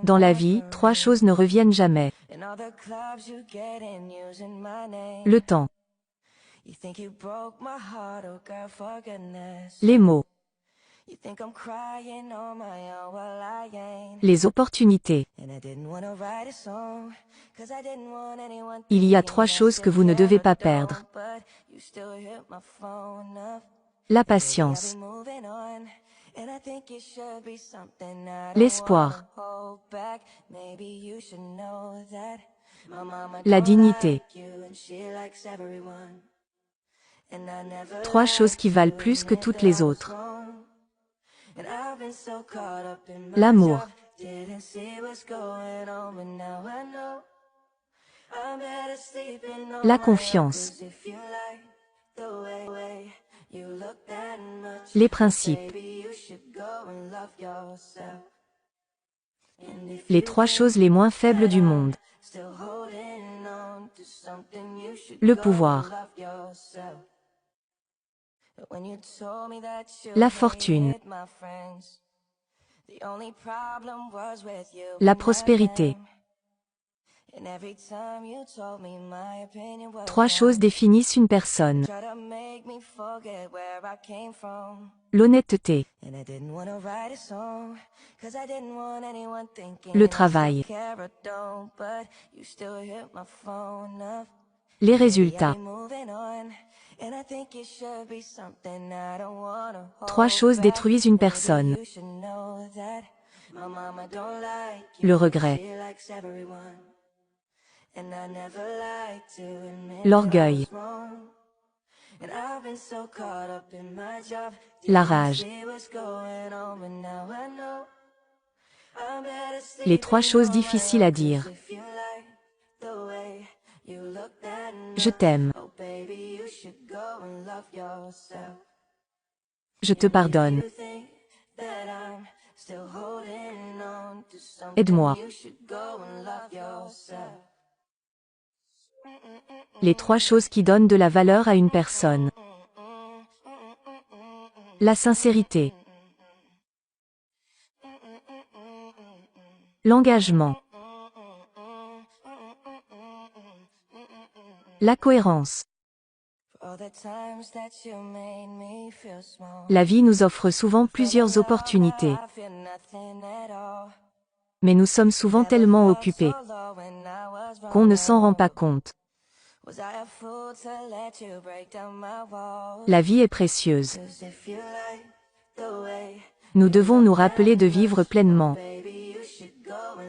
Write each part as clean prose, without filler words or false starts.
Dans la vie, 3 choses ne reviennent jamais. Le temps. Les mots. Les opportunités. Il y a 3 choses que vous ne devez pas perdre. La patience. L'espoir. La dignité. 3 choses qui valent plus que toutes les autres. L'amour. La confiance. Les principes. Les 3 choses les moins faibles du monde. Le pouvoir. La fortune. La prospérité. 3 choses définissent une personne. L'honnêteté. Le travail. Les résultats. 3 choses détruisent une personne. Le regret. L'orgueil. La rage. Les 3 choses difficiles à dire. Je t'aime. Je te pardonne. Aide-moi. Les 3 choses qui donnent de la valeur à une personne. La sincérité. L'engagement. La cohérence. La vie nous offre souvent plusieurs opportunités. Mais nous sommes souvent tellement occupés qu'on ne s'en rend pas compte. La vie est précieuse. Nous devons nous rappeler de vivre pleinement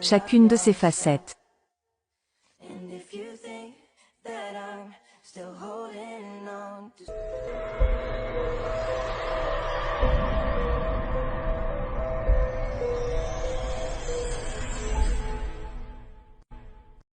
chacune de ses facettes.